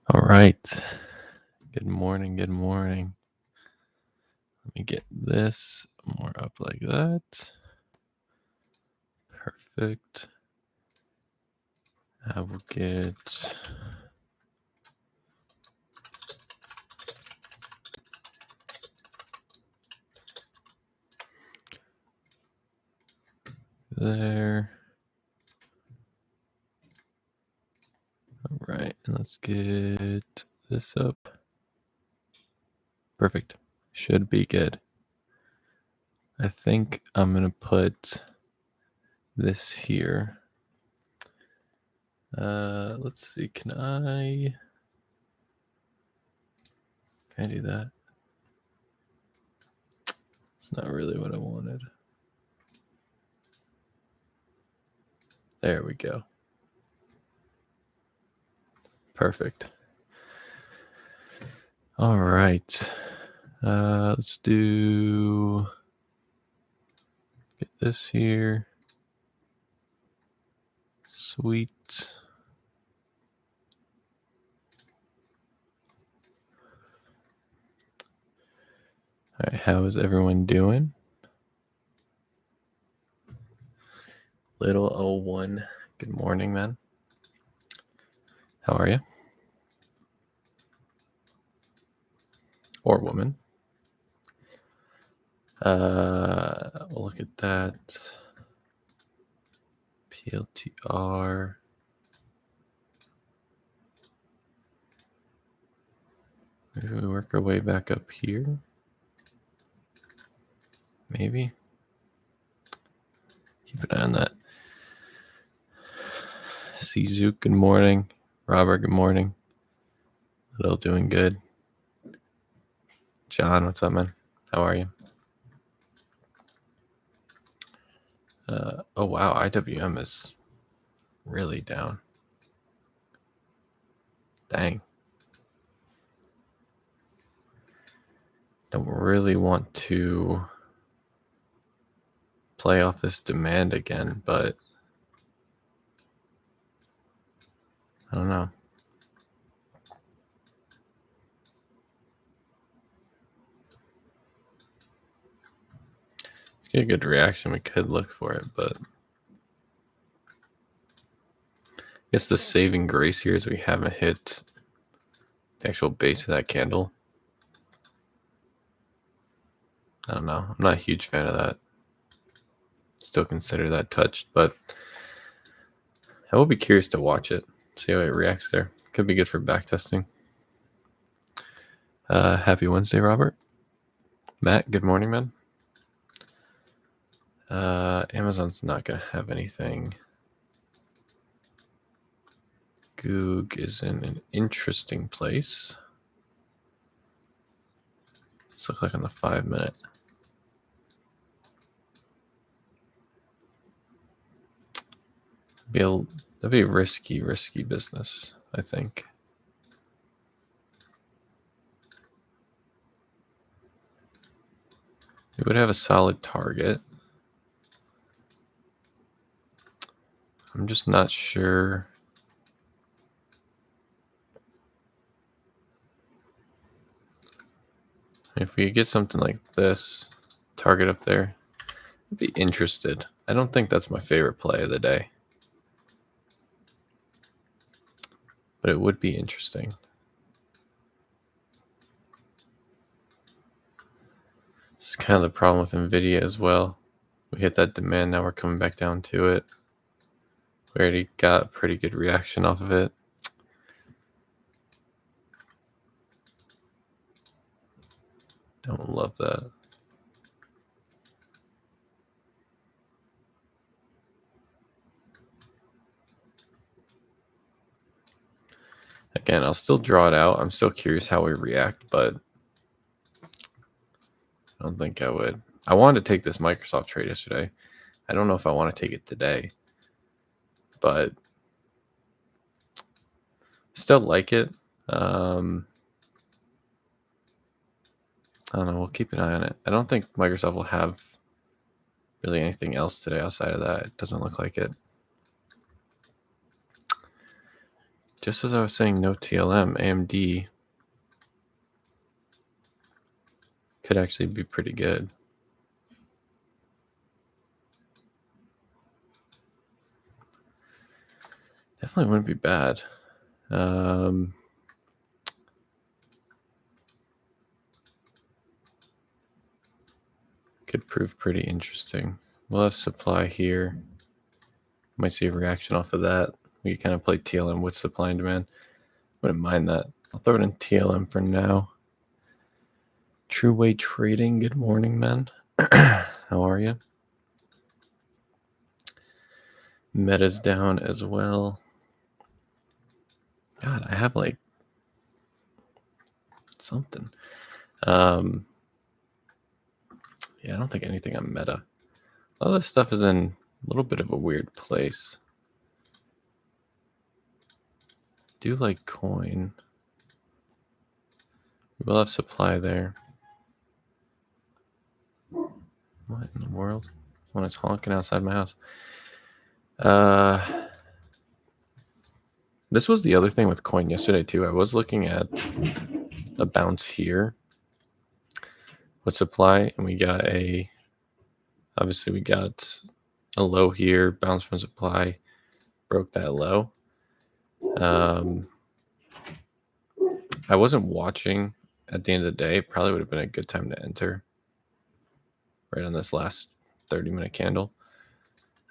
All right. Good morning. Good morning. Let me get this more up like that. Perfect. I will get there. All right. And let's get this up. Perfect. Should be good. I think I'm going to put this here. Let's see. Can I do that? It's not really what I wanted. There we go. Perfect. All right. Let's get this here. Sweet. All right, how is everyone doing? Little 01. Good morning, man. How are you? Or woman? Look at that. PLTR. Maybe we work our way back up here. Maybe. Keep an eye on that. Zook, good morning. Robert, good morning. Little doing good. John, what's up, man? How are you? Oh, wow. IWM is really down. Dang. Don't really want to play off this demand again, but I don't know. Get a good reaction, we could look for it, but I guess the saving grace here is we haven't hit the actual base of that candle. I don't know. I'm not a huge fan of that. Still consider that touched, but I will be curious to watch it, see how it reacts there. Could be good for backtesting. Happy Wednesday, Robert. Matt, good morning, man. Amazon's not going to have anything. Goog is in an interesting place. Let's look like on the 5 minute. That'd be risky business, I think. It would have a solid target. I'm just not sure. If we get something like this, target up there, I'd be interested. I don't think that's my favorite play of the day, but it would be interesting. This is kind of the problem with NVIDIA as well. We hit that demand, now we're coming back down to it. We already got a pretty good reaction off of it. Don't love that. Again, I'll still draw it out. I'm still curious how we react, but I don't think I would. I wanted to take this Microsoft trade yesterday. I don't know if I want to take it today, but still like it. I don't know. We'll keep an eye on it. I don't think Microsoft will have really anything else today outside of that. It doesn't look like it. Just as I was saying no TLM, AMD could actually be pretty good. Definitely wouldn't be bad. Could prove pretty interesting. We'll have supply here. Might see a reaction off of that. We kind of play TLM with supply and demand. Wouldn't mind that. I'll throw it in TLM for now. True Way Trading. Good morning, man. How are you? Meta's down as well. God, I have like something. Yeah, I don't think anything on Meta. All this stuff is in a little bit of a weird place. Do like coin. We will have supply there. What in the world? When it's honking outside my house. This was the other thing with coin yesterday too. I was looking at a bounce here with supply, and we got obviously we got a low here, bounce from supply, broke that low. I wasn't watching at the end of the day. Probably would have been a good time to enter right on this last 30-minute candle.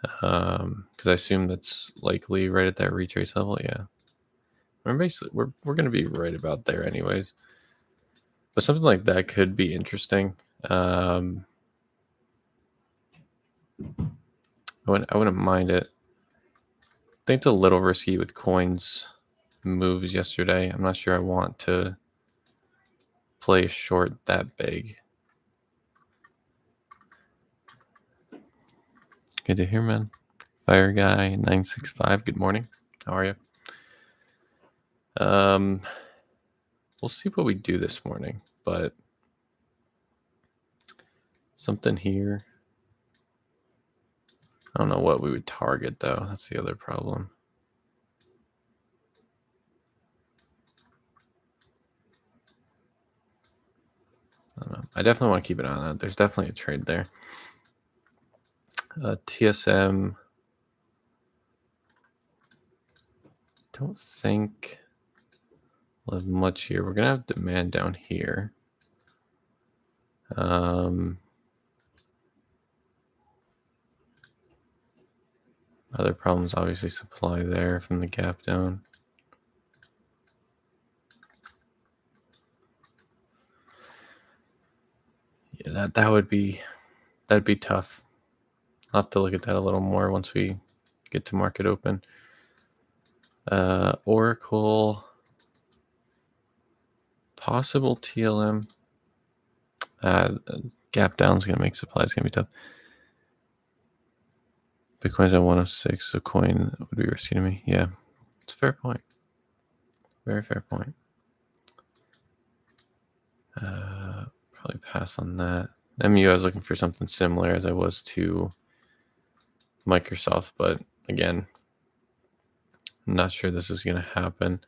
Because I assume that's likely right at that retrace level. Yeah. We're going to be right about there anyways. But something like that could be interesting. I wouldn't mind it. I think it's a little risky with coins moves yesterday. I'm not sure I want to play short that big. Good to hear, man. Fire Guy 965. Good morning. How are you? We'll see what we do this morning, but something here. I don't know what we would target though. That's the other problem. I don't know. I definitely want to keep it on that. There's definitely a trade there. TSM. Don't think we'll have much here. We're gonna have demand down here. Other problems, obviously supply there from the gap down. Yeah, that'd be tough. I'll have to look at that a little more once we get to market open. Oracle, possible TLM. Gap down is gonna make supplies gonna be tough. Bitcoin's at 106, so coin would be risky to me. Yeah, it's a fair point. Very fair point. Probably pass on that. MU, I was looking for something similar as I was to Microsoft, but again, I'm not sure this is going to happen.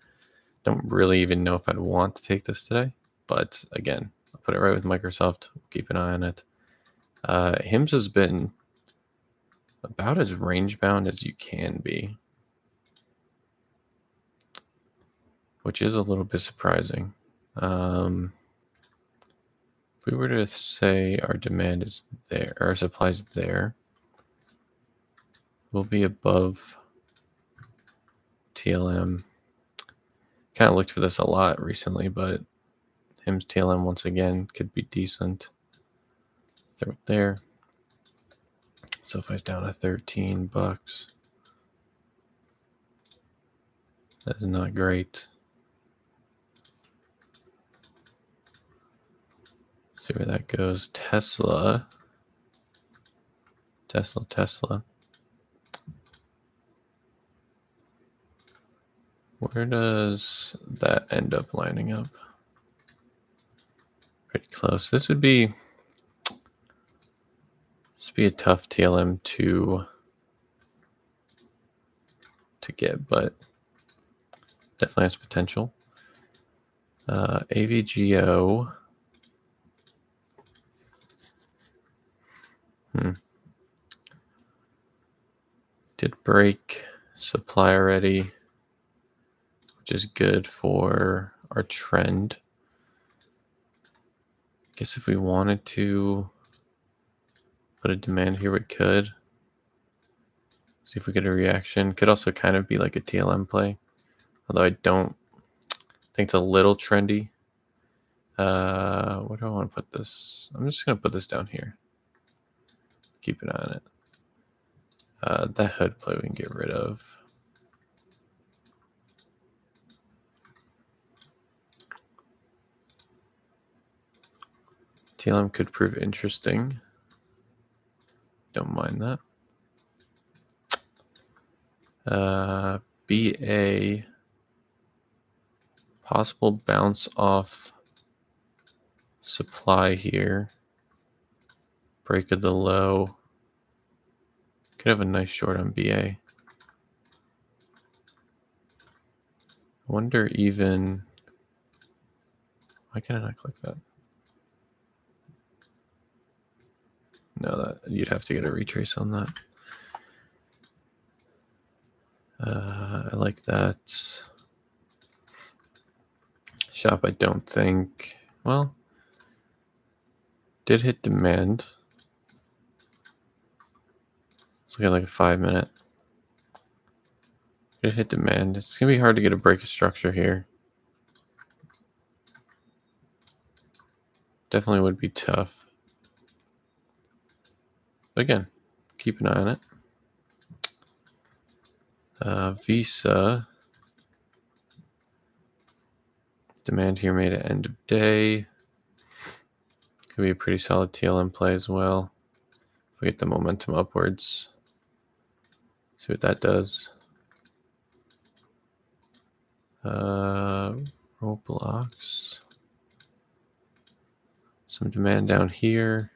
Don't really even know if I'd want to take this today, but again, I'll put it right with Microsoft. We'll keep an eye on it. HIMS has been about as range bound as you can be, which is a little bit surprising. If we were to say our demand is there, our supply is there, we'll be above TLM. Kind of looked for this a lot recently, but HIMS TLM once again could be decent. Throw it there. SoFi's down to $13. That is not great. See where that goes. Tesla. Where does that end up lining up? Pretty close. This would be a tough TLM to get, but Definitely has potential. AVGO. Did break supply already, which is good for our trend. Guess if we wanted to put a demand here, we could. See if we get a reaction. Could also kind of be like a TLM play, although I don't think it's a little trendy. Where do I want to put this? I'm just going to put this down here. Keep an eye on it. That hood play we can get rid of. TLM could prove interesting. Don't mind that. BA. Possible bounce off supply here. Break of the low. Could have a nice short on BA. I wonder even... Why can't I not click that? No, that you'd have to get a retrace on that. I like that. Shop, I don't think. Well, did hit demand. Let's look at like a 5 minute. Did hit demand. It's gonna be hard to get a break of structure here. Definitely would be tough. But again, keep an eye on it. Visa. Demand here made at end of day. Could be a pretty solid TLM play as well. If we get the momentum upwards. See what that does. Roblox. Some demand down here.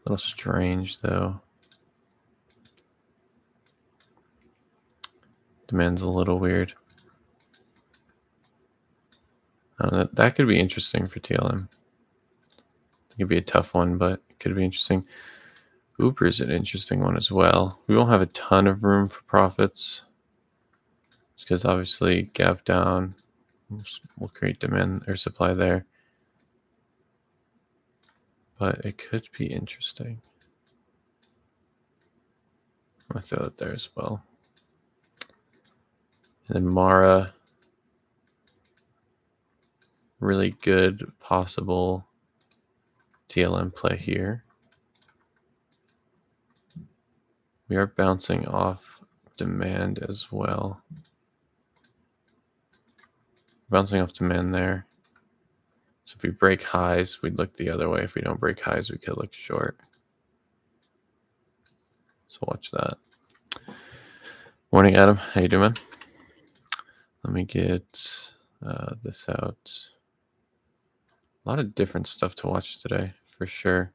A little strange though. Demand's a little weird. That could be interesting for TLM. It could be a tough one, but it could be interesting. Uber is an interesting one as well. We won't have a ton of room for profits because obviously gap down will create demand or supply there. But it could be interesting. I'm gonna throw it there as well. And then Mara, really good possible TLM play here. We are bouncing off demand as well. Bouncing off demand there. So if we break highs, we'd look the other way. If we don't break highs, we could look short. So watch that. Morning, Adam. How you doing, man? Let me get this out. A lot of different stuff to watch today, for sure.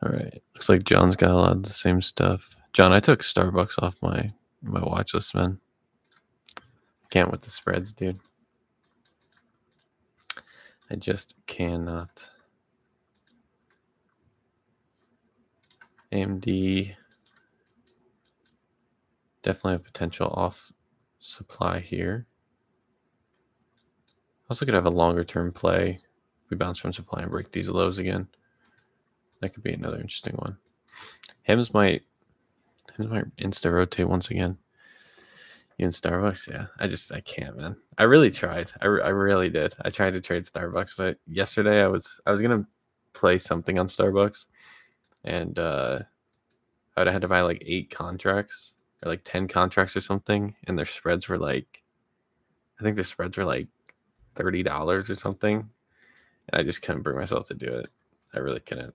All right. Looks like John's got a lot of the same stuff. John, I took Starbucks off my watch list, man. Can't with the spreads, dude. I just cannot. AMD definitely have potential off supply here. Also could have a longer term play. If we bounce from supply and break these lows again. That could be another interesting one. Hims might insta rotate once again. Even Starbucks, yeah. I can't, man. I really tried. I really did. I tried to trade Starbucks, but yesterday I was gonna play something on Starbucks, and I'd have had to buy like 8 contracts or like 10 contracts or something, and their spreads were like, I think their spreads were like $30 or something, and I just couldn't bring myself to do it. I really couldn't.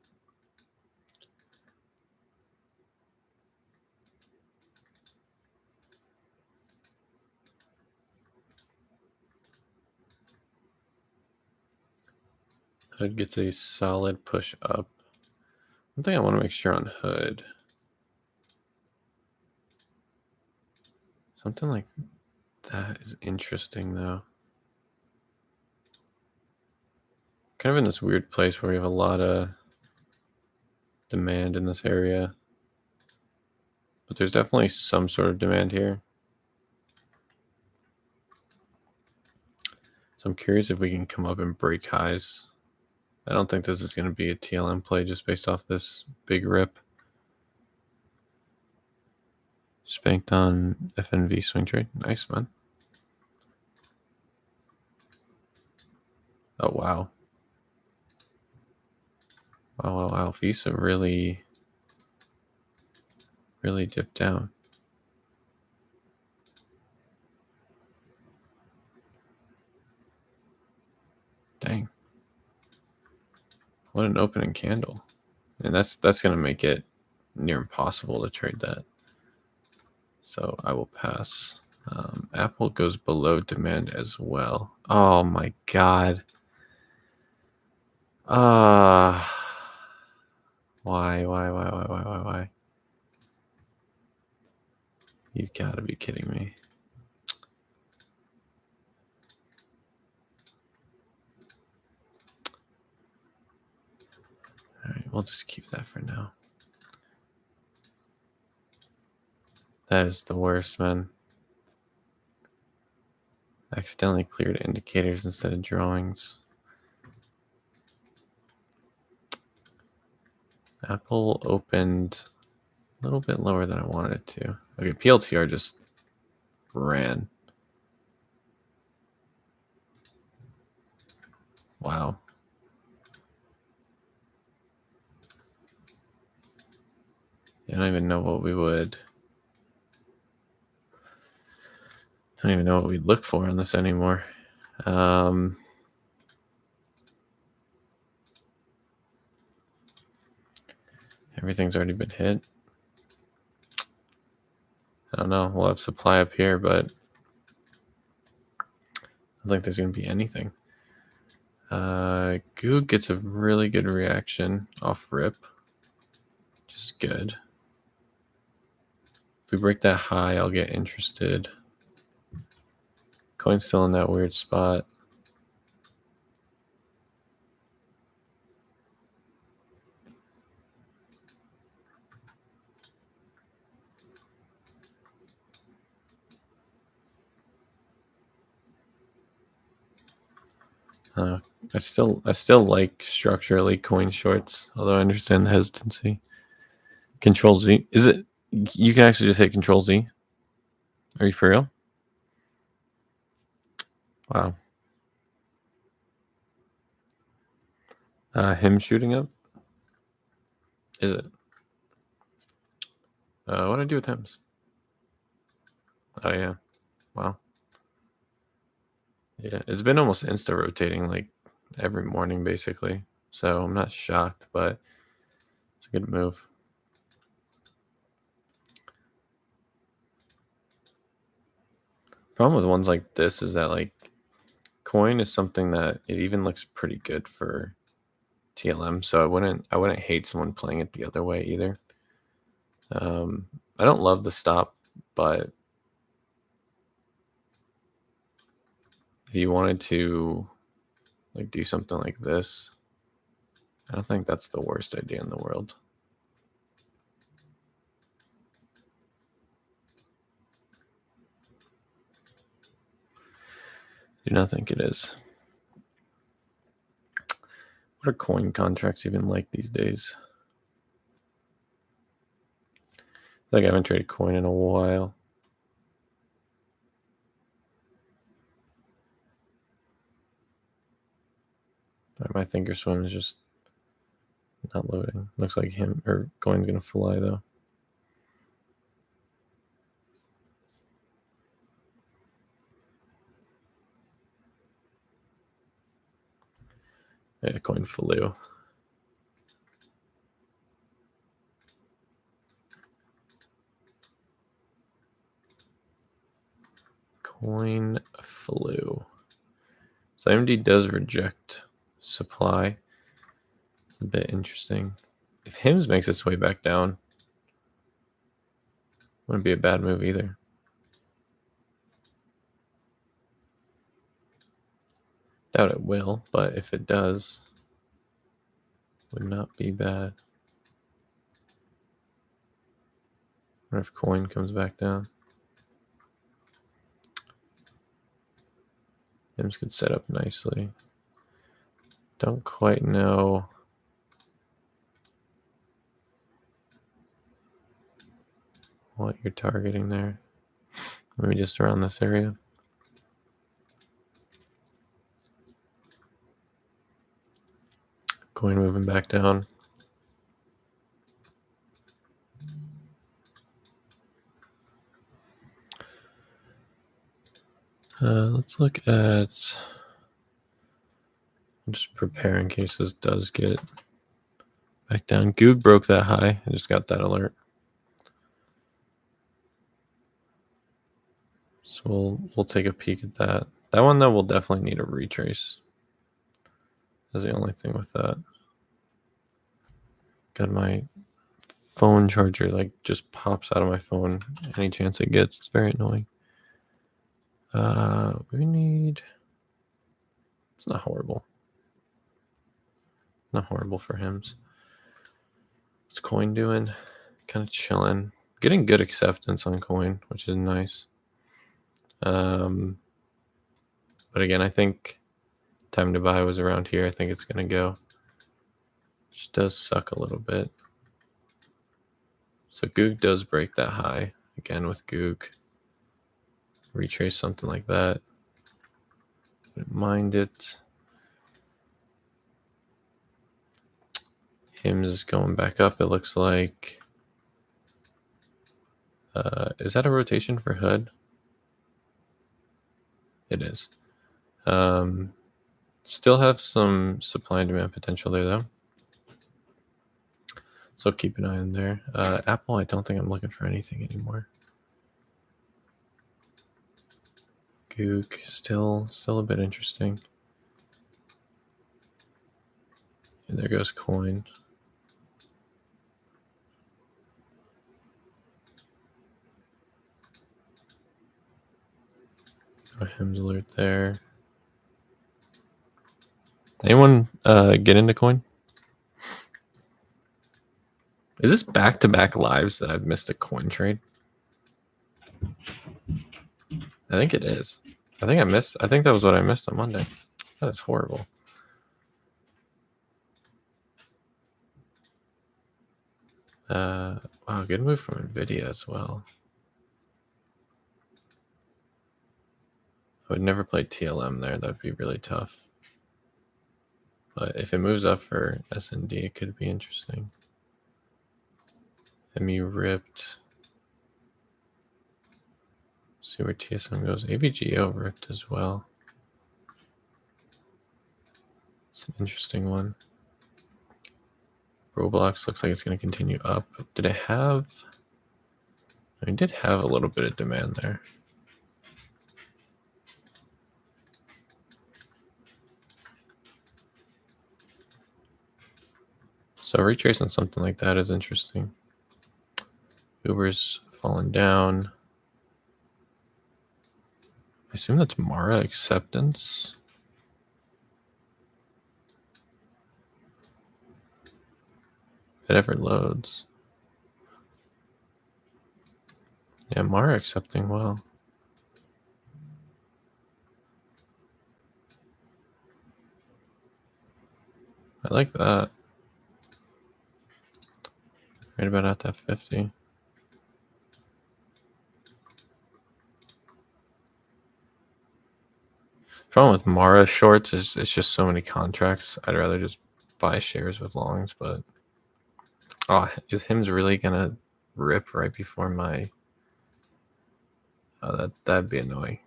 Hood gets a solid push up. One thing I want to make sure on Hood. Something like that is interesting, though. Kind of in this weird place where we have a lot of demand in this area. But there's definitely some sort of demand here. So I'm curious if we can come up and break highs. I don't think this is going to be a TLM play just based off this big rip. Spanked on FNV swing trade. Nice, man. Oh, wow. Wow. Visa really dipped down. Dang. What an opening candle. And that's going to make it near impossible to trade that. So I will pass. Apple goes below demand as well. Oh my God. Why? You've got to be kidding me. All right, we'll just keep that for now. That is the worst, man. Accidentally cleared indicators instead of drawings. Apple opened a little bit lower than I wanted it to. Okay, PLTR just ran. Wow. I don't even know what we would. I don't even know what we'd look for on this anymore. Everything's already been hit. I don't know. We'll have supply up here, but I don't think there's going to be anything. Goog gets a really good reaction off rip, which is good. If we break that high, I'll get interested. Coin's still in that weird spot. I still like structurally coin shorts, although I understand the hesitancy. Control Z. Is it? You can actually just hit Control Z. Are you for real? Wow. Him shooting up? Is it? What do I do with Hims? Oh yeah. Wow. Yeah, it's been almost insta rotating like every morning basically. So I'm not shocked, but it's a good move. Problem with ones like this is that like coin is something that it even looks pretty good for TLM, so I wouldn't hate someone playing it the other way either. I don't love the stop, but if you wanted to like do something like this, I don't think that's the worst idea in the world. I do not think it is. What are coin contracts even like these days? I think I haven't traded coin in a while. My thinkorswim is just not loading. Looks like him or coin's gonna fly though. Yeah, coin flew. Coin flew. So AMD does reject supply. It's a bit interesting. If Hims makes its way back down, wouldn't be a bad move either. Doubt it will, but if it does, would not be bad. What if coin comes back down? Hims could set up nicely. Don't quite know what you're targeting there. Maybe just around this area. Coin moving back down. Let's look at, just prepare in case this does get back down. Goog broke that high. I just got that alert. So we'll take a peek at that. That one though will definitely need a retrace. That's the only thing with that. Got my phone charger like just pops out of my phone any chance it gets. It's very annoying. We need, it's not horrible. Not horrible for Hims. What's coin doing? Kind of chilling. Getting good acceptance on coin, which is nice. But again, I think time to buy was around here. I think it's going to go. Which does suck a little bit. So Goog does break that high. Again with Goog. Retrace something like that. Wouldn't mind it. Hims is going back up, it looks like. Is that a rotation for Hood? It is. Still have some supply and demand potential there, though. So keep an eye on there. Apple, I don't think I'm looking for anything anymore. Goog, still a bit interesting. And there goes coin. Hims alert there. Anyone get into coin? Is this back-to-back lives that I've missed a coin trade? I think it is. I think that was what I missed on Monday. That is horrible. Wow, good move from Nvidia as well. I would never play TLM there. That would be really tough. But if it moves up for SND, it could be interesting. MU ripped. See where TSM goes. AVGO ripped as well. It's an interesting one. Roblox looks like it's going to continue up. Did it have... I mean, it did have a little bit of demand there. So retracing something like that is interesting. Uber's fallen down. I assume that's Mara acceptance. If it ever loads. Yeah, Mara accepting well. I like that. Right about at that 50. Problem with Mara shorts is it's just so many contracts. I'd rather just buy shares with longs, but is Hims really gonna rip right before my? Oh, that'd be annoying.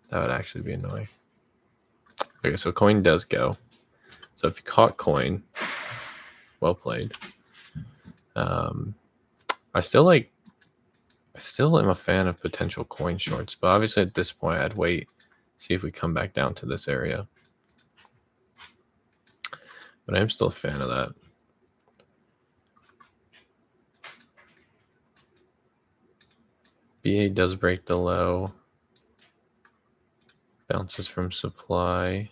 That would actually be annoying. Okay, so coin does go. So if you caught coin, well played. I still am a fan of potential coin shorts, but obviously at this point I'd wait, see if we come back down to this area. But I'm still a fan of that. BA does break the low. Bounces from supply.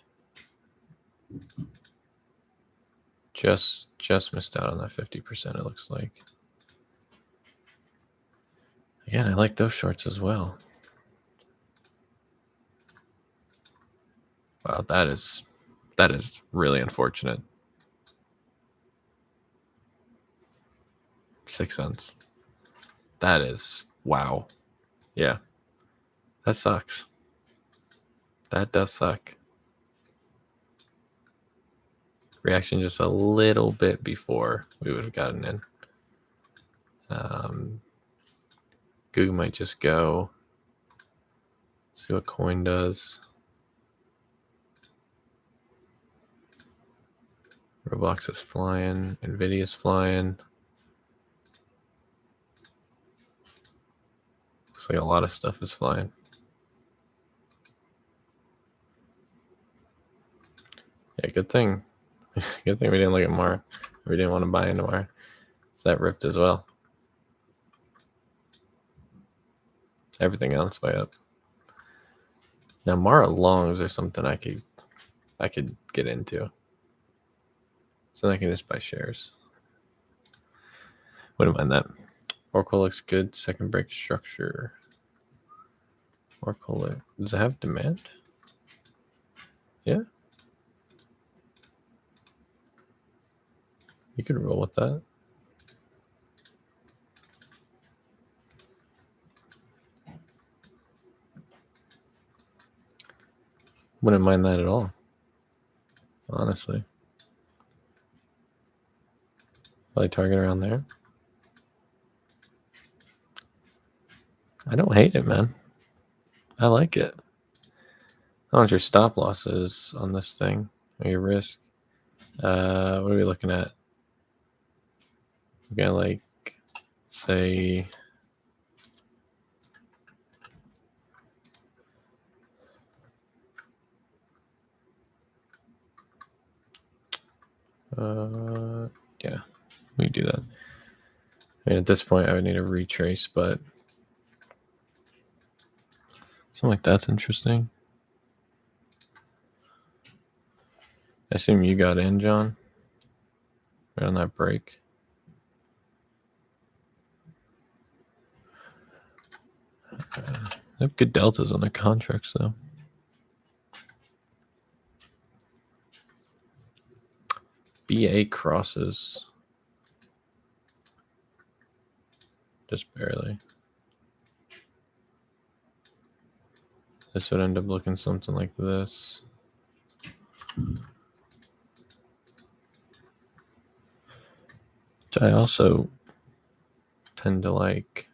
Just missed out on that 50%, it looks like. Again, I like those shorts as well. Wow, that is really unfortunate. 6 cents. That is wow. Yeah. That sucks. That does suck. Reaction just a little bit before we would have gotten in. Google might just go. See what coin does. Roblox is flying. Nvidia's flying. Looks like a lot of stuff is flying. Yeah, good thing. Good thing we didn't look at Mara. We didn't want to buy into Mara. So that ripped as well. Everything else way up. Now Mara longs are something I could get into. So I can just buy shares. Wouldn't mind that. Oracle looks good. Second break structure. Oracle, does it have demand? Yeah. You could roll with that. Wouldn't mind that at all. Honestly. Probably target around there. I don't hate it, man. I like it. I don't know what your stop loss is on this thing, or your risk. What are we looking at? We got like, say, yeah, we do that. I mean, at this point, I would need a retrace, but something like that's interesting. I assume you got in, John, right on that break. They have good deltas on their contracts, though. BA crosses. Just barely. This would end up looking something like this. Which I also tend to like.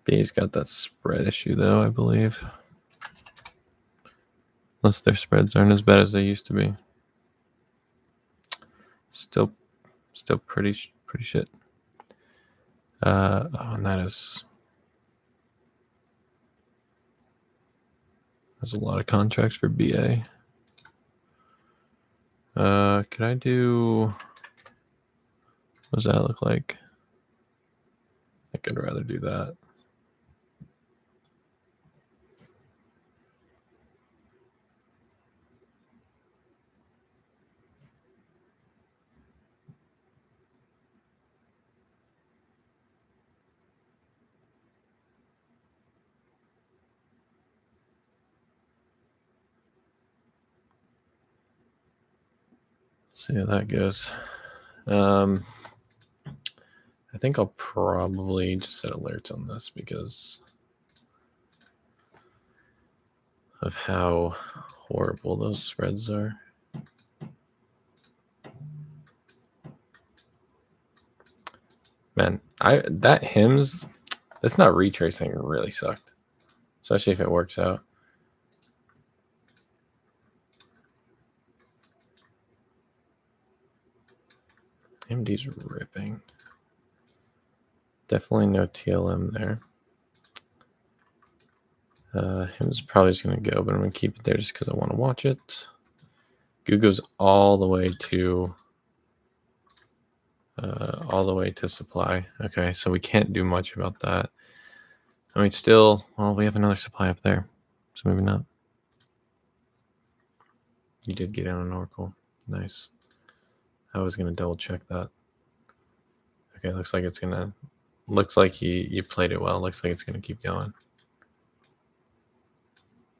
BA's got that spread issue, though, I believe. Unless their spreads aren't as bad as they used to be. Still pretty shit. Oh, and there's a lot of contracts for BA. Could I do? What does that look like? I think I'd rather do that. See how that goes. I think I'll probably just set alerts on this because of how horrible those spreads are. Man, that HIMS, that's not retracing really sucked, especially if it works out. MD's ripping. Definitely no TLM there. Him's probably just going to go, but I'm going to keep it there just because I want to watch it. Goo goes all the way to supply. Okay, so we can't do much about that. I mean, still, well, we have another supply up there, so maybe not. You did get out an Oracle. Nice. I was going to double check that. Okay, looks like it's going to... Looks like you played it well. Looks like it's going to keep going.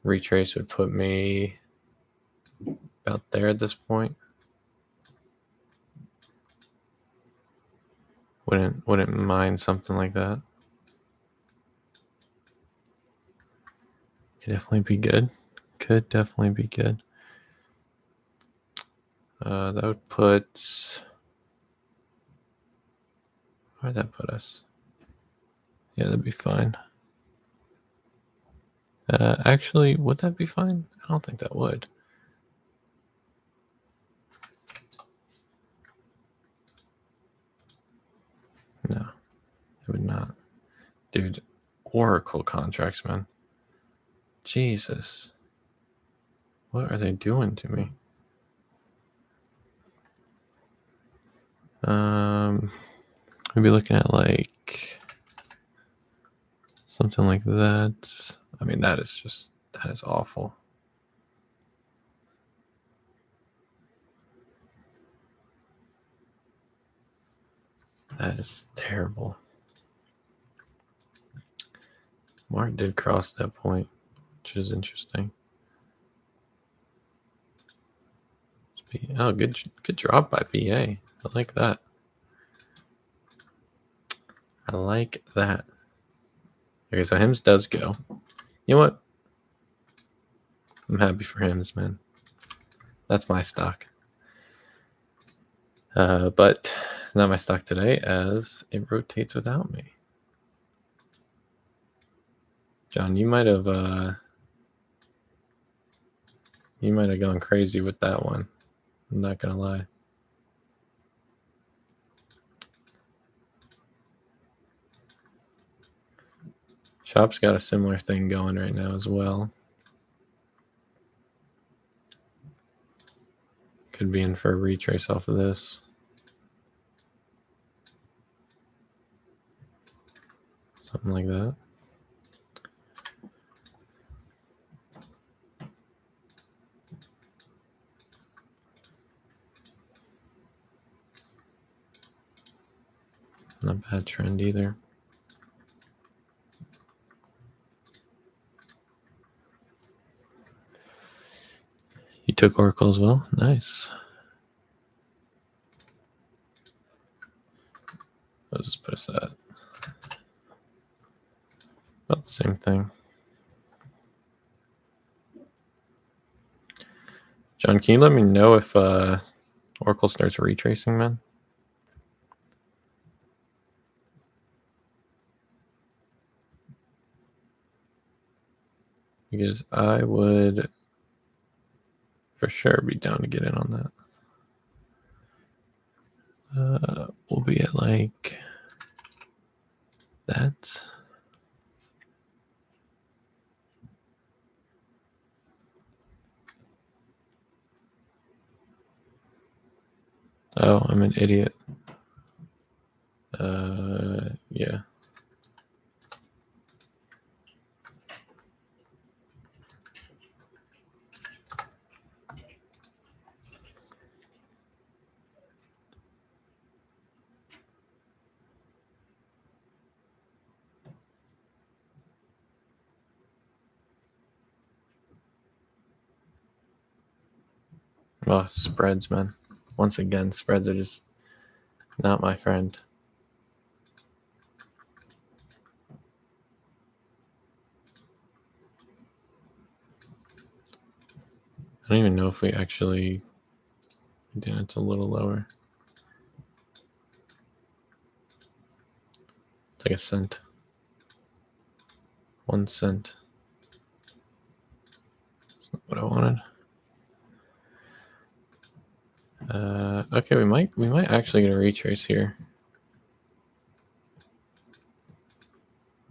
Retrace would put me about there at this point. Wouldn't mind something like that. Could definitely be good. Could definitely be good. That would put... Where'd that put us? Yeah, that'd be fine. Actually, would that be fine? I don't think that would. No, it would not. Dude, Oracle contracts, man. Jesus. What are they doing to me? Maybe looking at like something like that. I mean, that is awful. That is terrible. Mark did cross that point, which is interesting. Oh, good drop by BA. I like that. I like that. Okay, so Hims does go. You know what? I'm happy for Hims, man. That's my stock. But not my stock today, as it rotates without me. John, you might have gone crazy with that one. I'm not gonna lie. Shop's got a similar thing going right now as well. Could be in for a retrace off of this. Something like that. Not bad trend either. You took Oracle as well? Nice. I'll just put us at about the same thing. John, can you let me know if Oracle starts retracing, man? Because I would for sure be down to get in on that. We'll be at like that. Oh, I'm an idiot. Yeah. Oh, spreads, man. Once again, spreads are just not my friend. I don't even know if we actually did. It's a little lower. It's like a cent. 1 cent. That's not what I wanted. Okay, we might actually get a retrace here.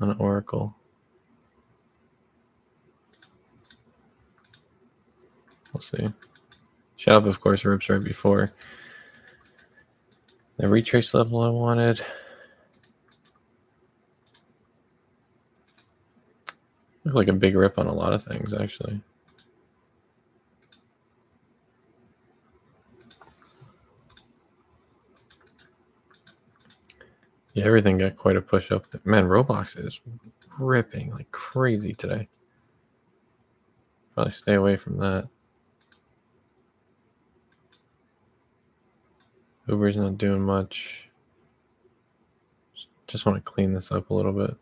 on Oracle. We'll see. Shop, of course, rips right before the retrace level I wanted. Looks like a big rip on a lot of things, actually. Yeah, everything got quite a push up. Man, Roblox is ripping like crazy today. Probably stay away from that. Uber's not doing much. Just want to clean this up a little bit.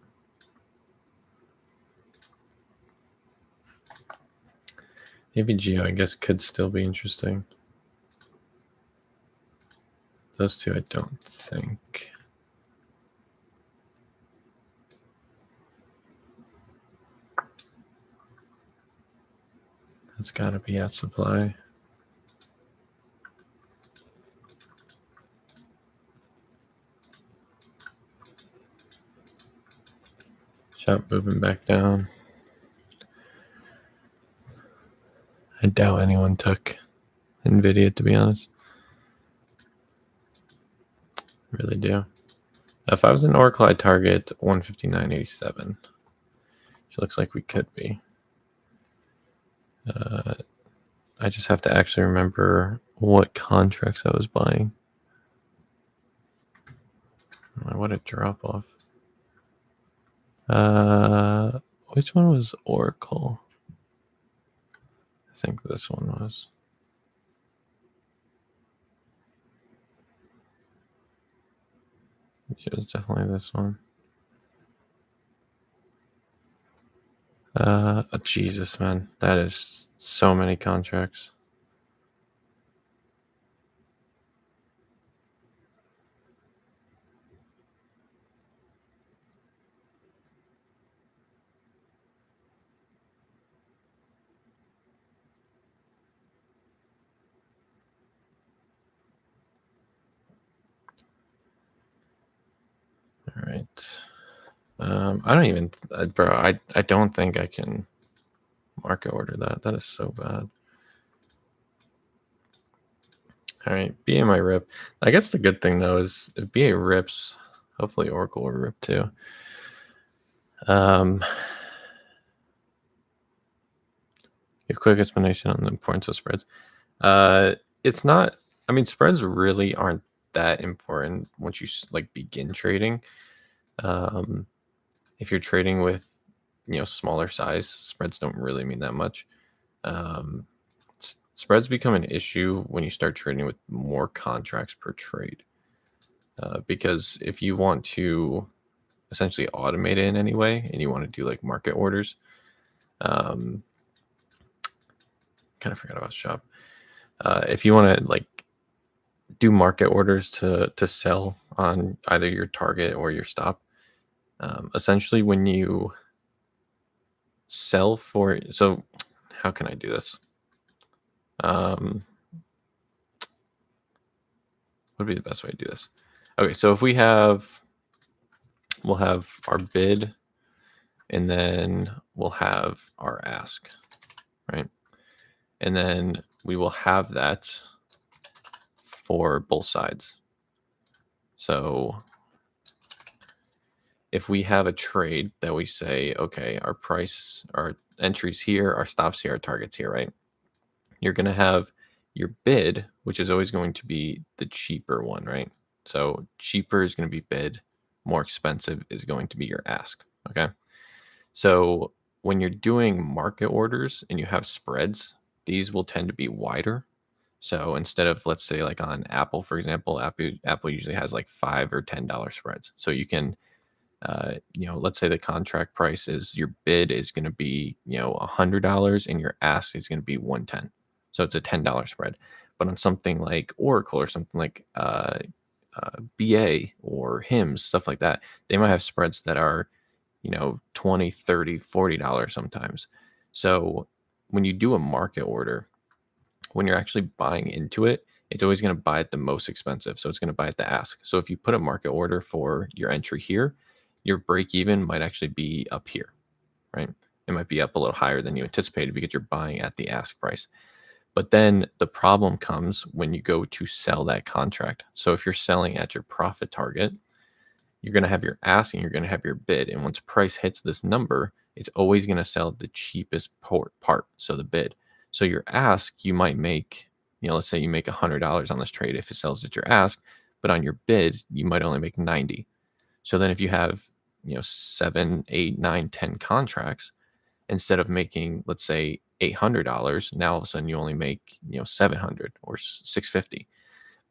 AVGO, I guess, could still be interesting. Those two, I don't think. That's got to be at supply. Shop moving back down. I doubt anyone took NVIDIA, to be honest. Really do. If I was in Oracle, I'd target 159.87. Which looks like we could be. I just have to actually remember what contracts I was buying. What a drop off. Which one was Oracle? I think this one was. It was definitely this one. Oh, Jesus, man. That is so many contracts. All right. I don't even, bro, I don't think I can market order that. That is so bad. All right, BA might rip. I guess the good thing though is if BA rips, hopefully Oracle will rip too. A quick explanation on the importance of spreads. It's not. I mean, spreads really aren't that important once you like begin trading. If you're trading with, smaller size, spreads don't really mean that much. Spreads become an issue when you start trading with more contracts per trade. Because if you want to essentially automate it in any way and you want to do like market orders, kind of forgot about shop. If you want to like do market orders to sell on either your target or your stop, essentially when you sell for, so how can I do this? What would be the best way to do this? Okay, so if we'll have our bid and then we'll have our ask, right? And then we will have that for both sides. So if we have a trade that we say, okay, our price, our entries here, our stops here, our targets here, right? You're going to have your bid, which is always going to be the cheaper one, right? So cheaper is going to be bid, more expensive is going to be your ask, okay? So when you're doing market orders and you have spreads, these will tend to be wider. So instead of, let's say, like on Apple, for example, Apple usually has like $5 or $10 spreads. So you can, let's say the contract price is your bid is going to be, $100 and your ask is going to be 110. So it's a $10 spread. But on something like Oracle or something like BA or HIMS, stuff like that, they might have spreads that are, $20, $30, $40 sometimes. So when you do a market order, when you're actually buying into it, it's always going to buy at the most expensive. So it's going to buy at the ask. So if you put a market order for your entry here, your break even might actually be up here, right? It might be up a little higher than you anticipated because you're buying at the ask price. But then the problem comes when you go to sell that contract. So if you're selling at your profit target, you're going to have your ask and you're going to have your bid. And once price hits this number, it's always going to sell the cheapest part, so the bid. So your ask, you might make, let's say you make $100 on this trade if it sells at your ask, but on your bid, you might only make 90. So then if you have, 7, 8, 9, 10 contracts, instead of making, let's say, $800, now all of a sudden you only make, 700 or 650.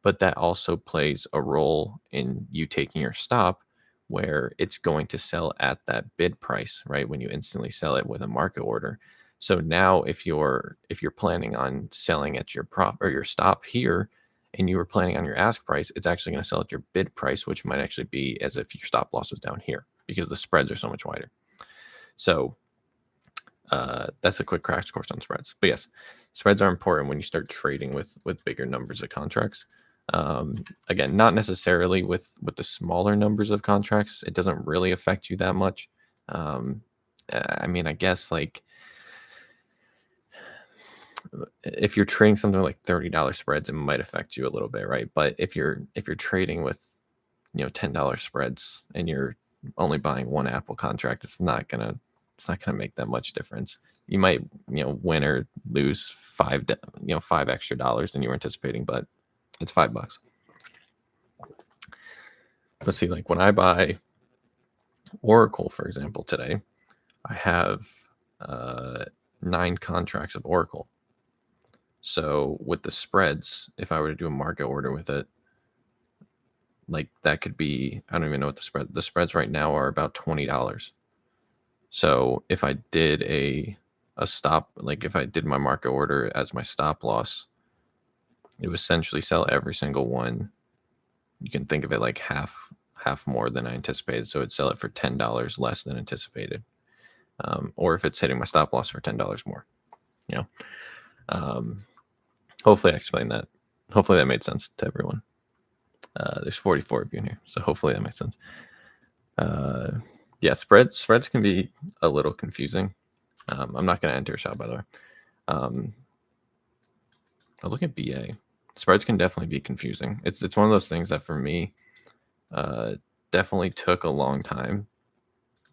But that also plays a role in you taking your stop where it's going to sell at that bid price, right? When you instantly sell it with a market order. So now if you're planning on selling at your prop or your stop here and you were planning on your ask price, it's actually going to sell at your bid price, which might actually be as if your stop loss was down here because the spreads are so much wider. So that's a quick crash course on spreads. But yes, spreads are important when you start trading with bigger numbers of contracts. Again, not necessarily with the smaller numbers of contracts. It doesn't really affect you that much. I mean, I guess like if you're trading something like $30 spreads, it might affect you a little bit, right? But if you're trading with $10 spreads and you're only buying one Apple contract, it's not gonna make that much difference. You might win or lose five extra dollars than you were anticipating, but it's $5. But see, like when I buy Oracle, for example, today, I have 9 contracts of Oracle. So with the spreads, if I were to do a market order with it, like that could be, I don't even know what the spreads right now are about $20. So if I did a stop, like if I did my market order as my stop loss, it would essentially sell every single one. You can think of it like half more than I anticipated. So it'd sell it for $10 less than anticipated. Or if it's hitting my stop loss for $10 more, hopefully I explained that. Hopefully that made sense to everyone. There's 44 of you in here, so hopefully that makes sense. Yeah, spreads can be a little confusing. I'm not going to enter a shot, by the way. I'll look at BA. Spreads can definitely be confusing. It's one of those things that for me definitely took a long time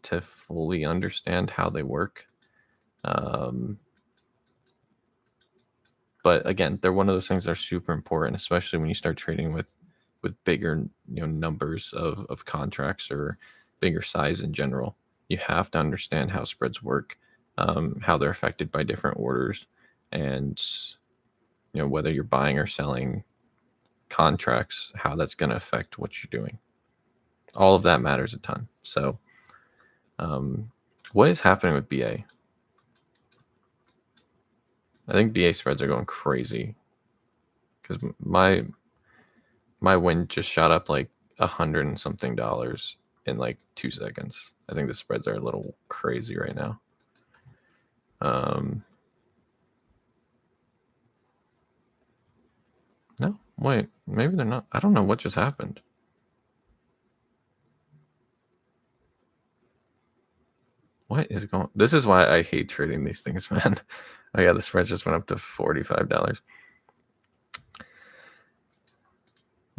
to fully understand how they work. But again, they're one of those things that are super important, especially when you start trading with bigger numbers of contracts or bigger size in general. You have to understand how spreads work, how they're affected by different orders, and whether you're buying or selling contracts, how that's going to affect what you're doing. All of that matters a ton. So what is happening with BA? I think BA spreads are going crazy because my win just shot up like $100 and something in like 2 seconds. I think the spreads are a little crazy right now. No, wait, maybe they're not. I don't know what just happened. What is going? This is why I hate trading these things, man. Oh yeah, the spread just went up to $45.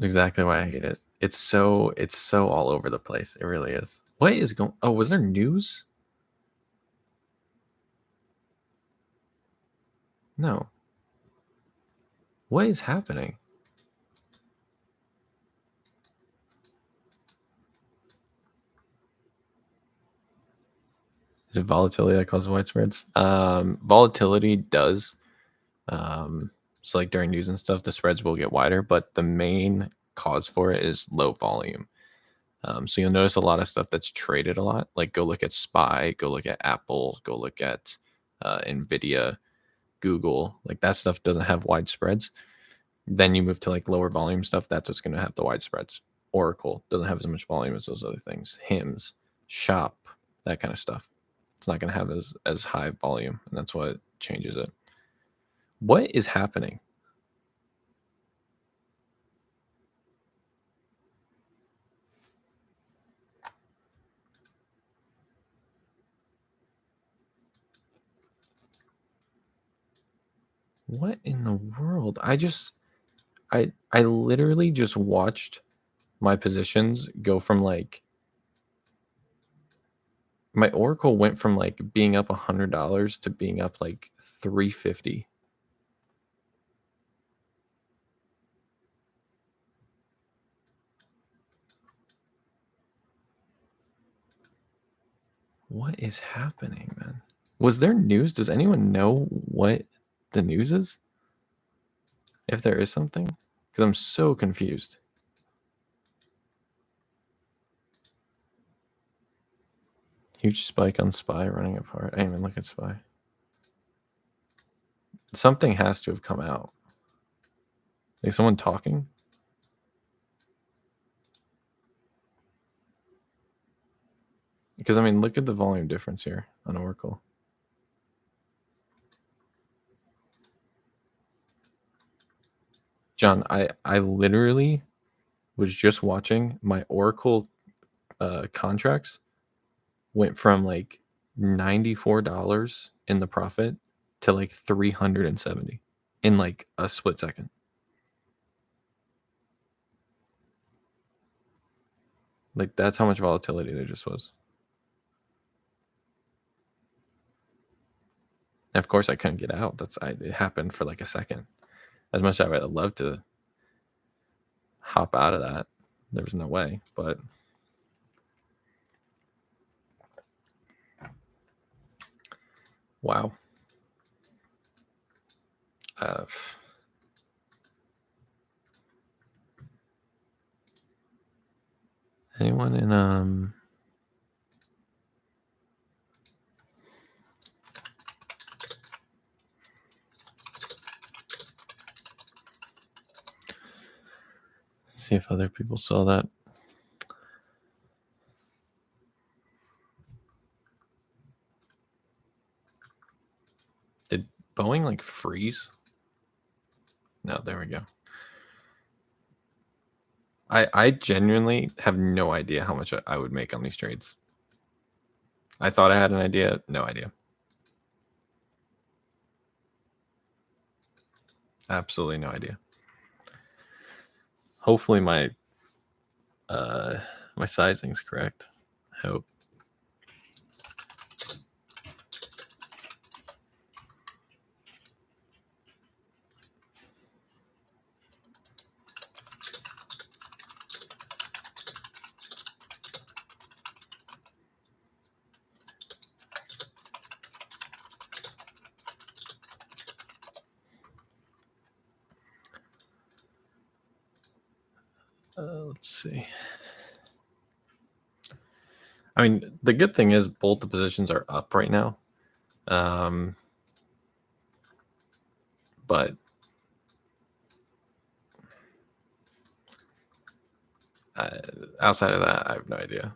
Exactly why I hate it. It's so all over the place. It really is. What is going? Oh, was there news? No. What is happening? Is it volatility that causes wide spreads? Volatility does. So like during news and stuff, the spreads will get wider, but the main cause for it is low volume. So you'll notice a lot of stuff that's traded a lot. Like go look at SPY, go look at Apple, go look at Nvidia, Google. Like that stuff doesn't have wide spreads. Then you move to like lower volume stuff. That's what's going to have the wide spreads. Oracle doesn't have as much volume as those other things. HIMS, Shop, that kind of stuff. It's not going to have as high volume, and that's what changes it. What is happening? What in the world? I literally just watched my positions go from like my Oracle went from like being up $100 to being up like 350. What is happening, man? Was there news? Does anyone know what the news is? If there is something? Because I'm so confused. Huge spike on SPY running apart. I didn't even look at SPY. Something has to have come out. Like someone talking? Because I mean, look at the volume difference here on Oracle. John, I literally was just watching my Oracle contracts went from like $94 in the profit to like 370 in like a split second. Like that's how much volatility there just was. And of course, I couldn't get out. It happened for like a second. As much as I would love to hop out of that, there was no way. But wow. Anyone in see if other people saw that. Did Boeing like freeze? No, there we go. I genuinely have no idea how much I would make on these trades. I thought I had an idea. No idea. Absolutely no idea. Hopefully my my sizing's correct. I hope. Let's see. I mean, the good thing is both the positions are up right now. But outside of that, I have no idea.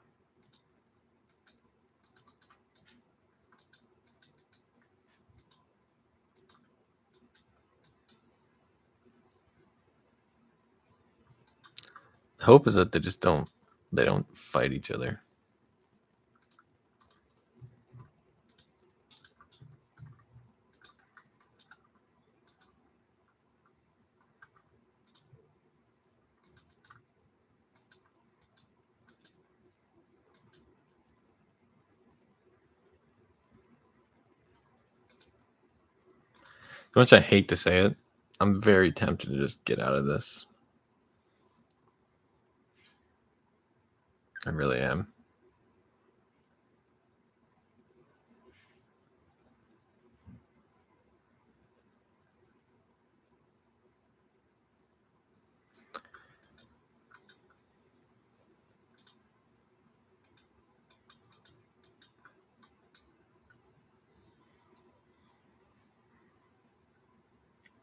The hope is that they don't fight each other. So much I hate to say it, I'm very tempted to just get out of this. I really am.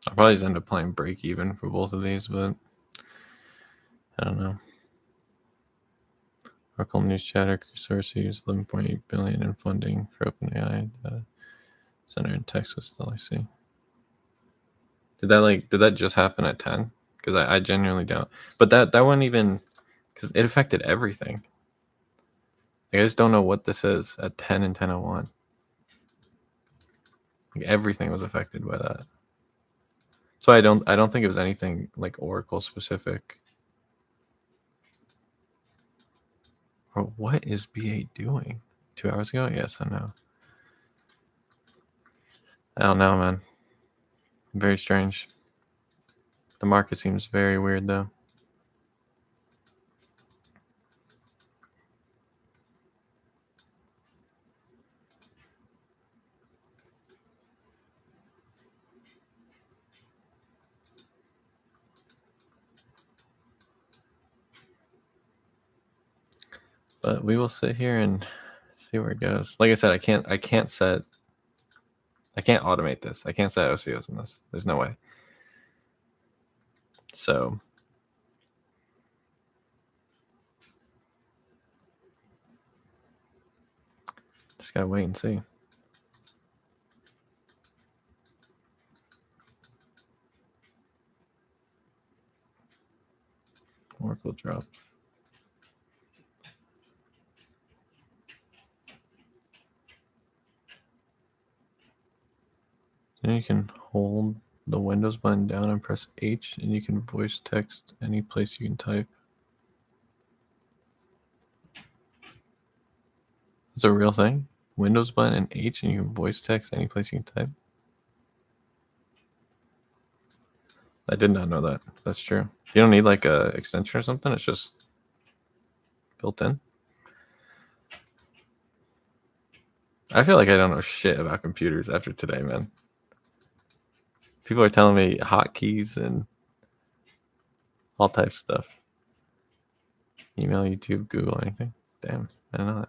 I'll probably just end up playing break even for both of these, but I don't know. Oracle News Chatter source used 11.8 billion in funding for OpenAI data center in Texas. All I see. Did that just happen at 10? Because I genuinely don't. But that wasn't even because it affected everything. I just don't know what this is at 10 and 10:01. Like everything was affected by that. So I don't think it was anything like Oracle specific. Or what is BA doing? 2 hours ago? Yes, I know. I don't know, man. Very strange. The market seems very weird though. But we will sit here and see where it goes. Like I said, I can't automate this. I can't set OCOs in this. There's no way. So just gotta wait and see. Oracle drop. Then you can hold the Windows button down and press H, and you can voice text any place you can type. It's a real thing. Windows button and H, and you can voice text any place you can type. I did not know that. That's true. You don't need like a extension or something. It's just built in. I feel like I don't know shit about computers after today, man. People are telling me hotkeys and all types of stuff. Email, YouTube, Google, anything. Damn, I don't know that.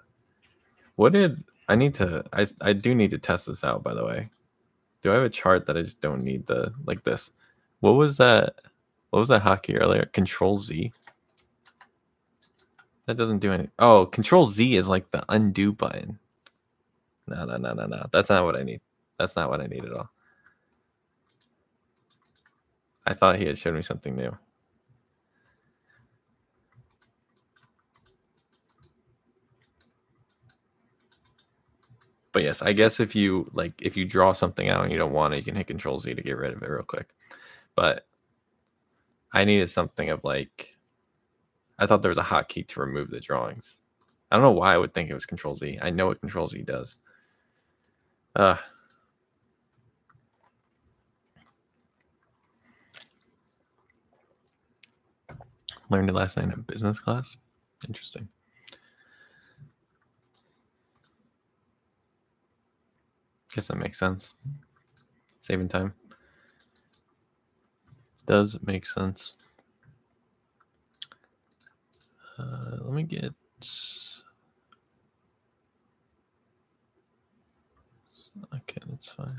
What did I need to? I do need to test this out. By the way, do I have a chart that I just don't need the like this? What was that? What was that hotkey earlier? Control Z. That doesn't do any. Oh, Control Z is like the undo button. No. That's not what I need. That's not what I need at all. I thought he had showed me something new. But yes, I guess if you draw something out and you don't want it, you can hit Control Z to get rid of it real quick. But I needed something of like, I thought there was a hotkey to remove the drawings. I don't know why I would think it was Control Z. I know what Control Z does. Learned it last night in business class. Interesting. Guess that makes sense. Saving time. Does make sense. Let me get. Okay, that's fine.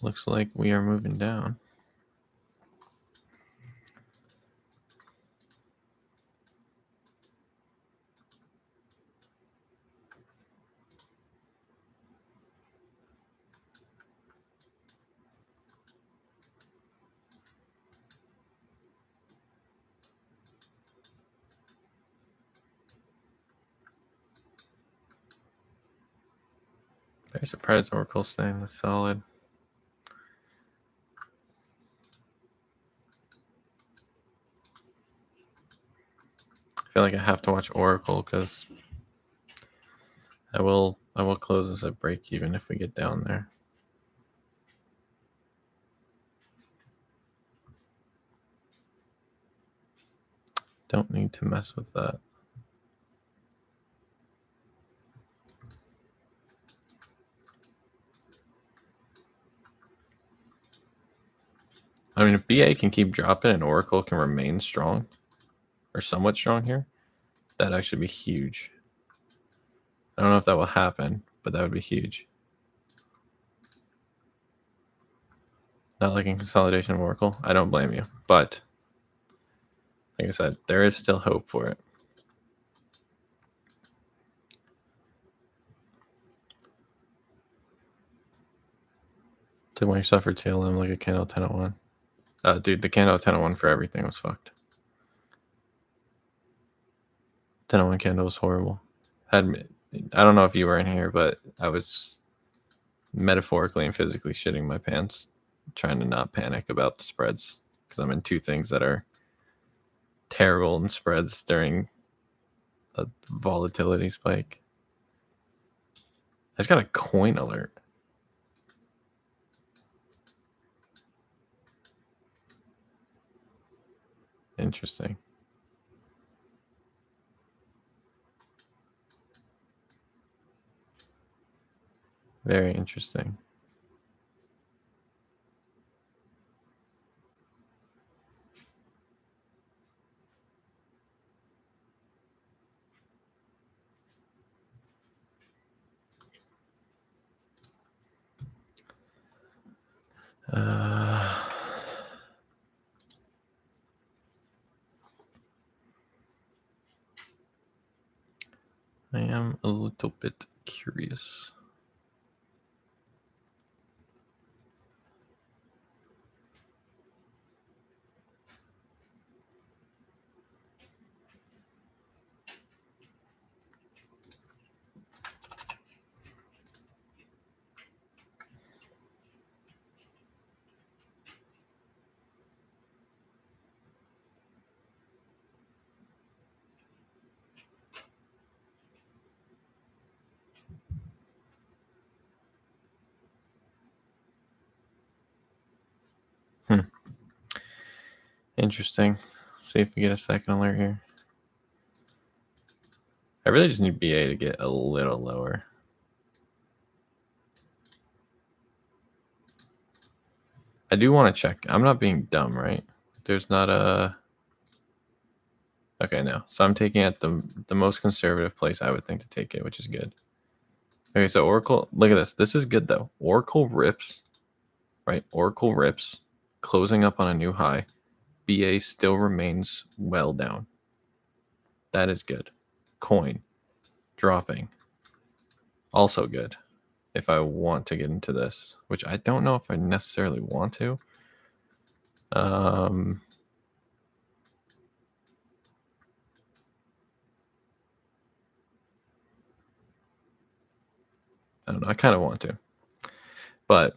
Looks like we are moving down. Very surprised Oracle's staying this solid. I feel like I have to watch Oracle because I will close this at break even if we get down there. Don't need to mess with that. I mean, if BA can keep dropping and Oracle can remain strong or somewhat strong here, that'd actually be huge. I don't know if that will happen, but that would be huge. Not liking consolidation of Oracle, I don't blame you. But like I said, there is still hope for it. Took when you suffered TLM like a candle 1001. Dude, the candle 1001 for everything was fucked. 1001 candle was horrible. I don't know if you were in here, but I was metaphorically and physically shitting my pants trying to not panic about the spreads because I'm in two things that are terrible in spreads during a volatility spike. I just got a coin alert. Interesting. Very interesting. I am a little bit curious. Interesting. See if we get a second alert here. I really just need BA to get a little lower. I do want to check. I'm not being dumb, right? There's not a... Okay, no. So I'm taking it the most conservative place I would think to take it, which is good. Okay, so Oracle, look at this. This is good, though. Oracle rips, right? Oracle rips, closing up on a new high. BA still remains well down. That is good. Coin, dropping. Also good. If I want to get into this, which I don't know if I necessarily want to. I don't know. I kind of want to. But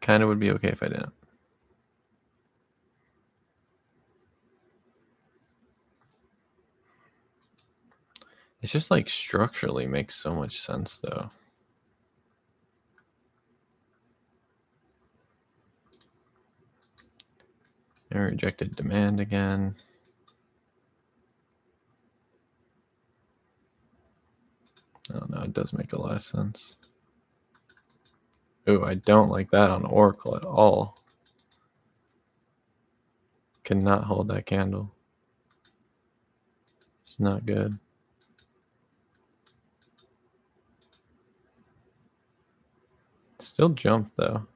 kind of would be okay if I didn't. It's just like structurally makes so much sense, though. And rejected demand again. I don't know. It does make a lot of sense. Ooh, I don't like that on Oracle at all. Cannot hold that candle. It's not good. Still jumped, though.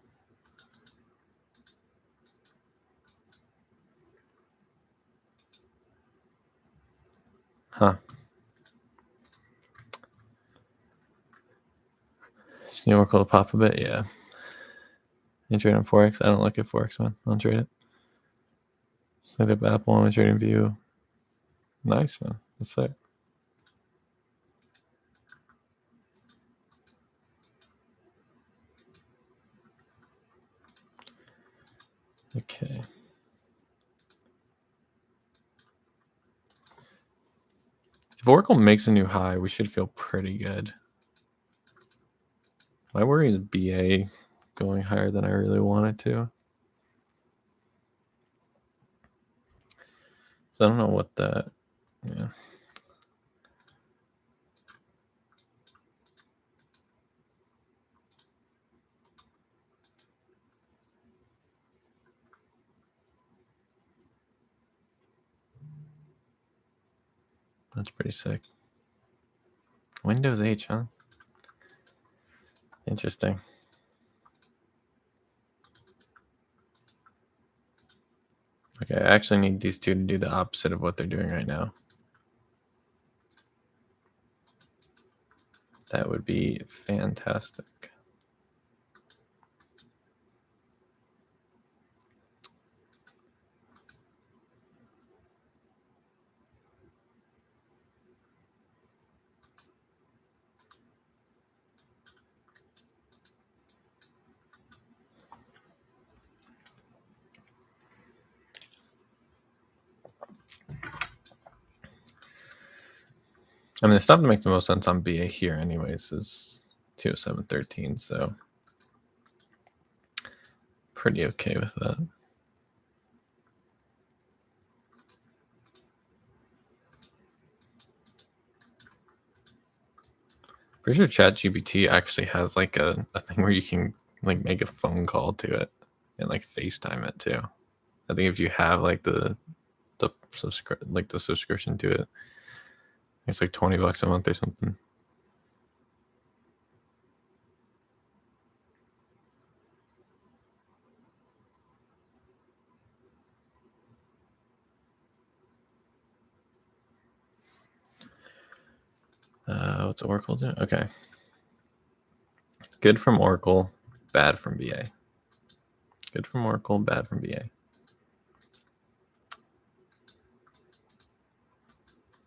Huh. Is New Oracle pop a bit? Yeah. You trade on Forex? I don't look at Forex, man. I don't trade it. Set up Apple on a trading view. Nice, man. That's it. Okay. If Oracle makes a new high, we should feel pretty good. My worry is BA going higher than I really wanted to. So I don't know what that... Yeah. That's pretty sick. Windows H, huh? Interesting. Okay, I actually need these two to do the opposite of what they're doing right now. That would be fantastic. I mean, the stuff that makes the most sense on BA here anyways is 207.13, so pretty okay with that. Pretty sure ChatGPT actually has like a thing where you can like make a phone call to it and like FaceTime it too. I think if you have like the subscription to it, it's like $20 a month or something. What's Oracle do? Okay. Good from Oracle, bad from BA. Good from Oracle, bad from BA.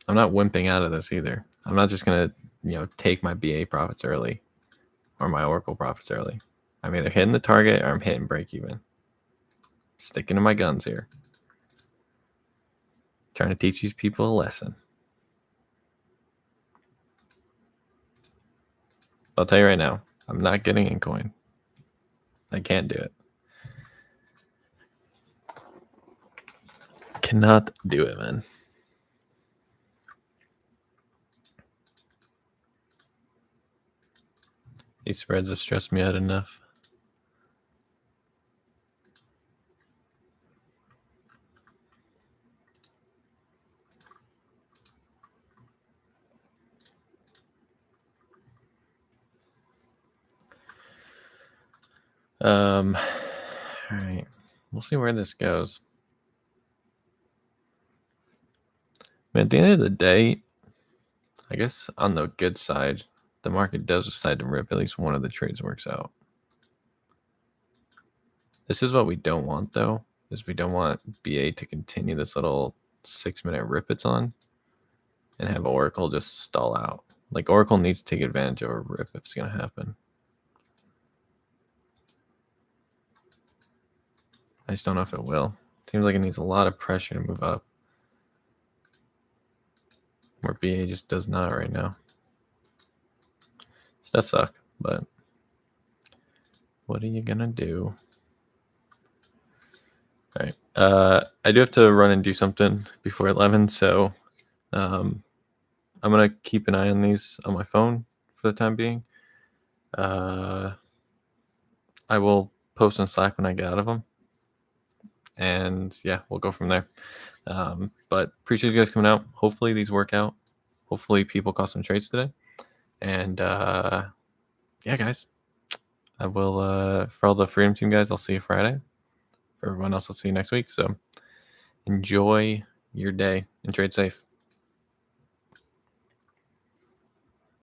I'm not wimping out of this either. I'm not just gonna, take my BA profits early or my Oracle profits early. I'm either hitting the target or I'm hitting break even. Sticking to my guns here. Trying to teach these people a lesson. I'll tell you right now, I'm not getting in coin. I can't do it. Cannot do it, man. These spreads have stressed me out enough. All right. We'll see where this goes. But at the end of the day, I guess on the good side, the market does decide to rip. At least one of the trades works out. This is what we don't want, though, is we don't want BA to continue this little 6-minute rip it's on and have Oracle just stall out. Like, Oracle needs to take advantage of a rip if it's going to happen. I just don't know if it will. Seems like it needs a lot of pressure to move up, where BA just does not right now. So that sucks, but what are you going to do? All right. I do have to run and do something before 11, so I'm going to keep an eye on these on my phone for the time being. I will post on Slack when I get out of them. And yeah, we'll go from there. But appreciate you guys coming out. Hopefully these work out. Hopefully people caught some trades today. And yeah, guys, I will, for all the Freedom Team guys, I'll see you Friday. For everyone else, I'll see you next week. So enjoy your day and trade safe.